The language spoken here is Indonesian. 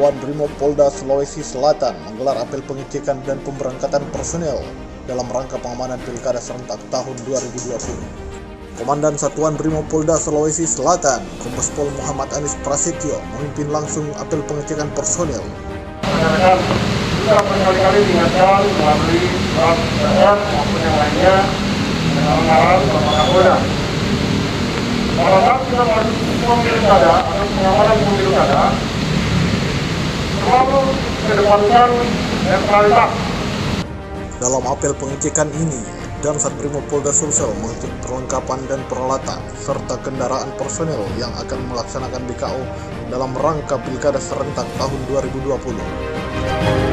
Satuan Brimopolda Sulawesi Selatan menggelar apel pengecekan dan pemberangkatan personel dalam rangka pengamanan Pilkada serentak tahun 2020. Komandan Satuan Brimopolda Sulawesi Selatan, Kombes Pol Muhammad Anis Prasetyo, memimpin langsung apel pengecekan personel. Rekan-rekan, kita berkali-kali diingatkan melalui surat edaran maupun yang lainnya dengan arahan Bapak Kapolda. Pada saat kita melakukan pilkada atau pengamanan pilkada, selalu kedepankan netralitas. Dalam apel pengecekan ini, Damsat Brimopolda Sulsel mengecek perlengkapan dan peralatan serta kendaraan personel yang akan melaksanakan BKO dalam rangka Pilkada serentak tahun 2020.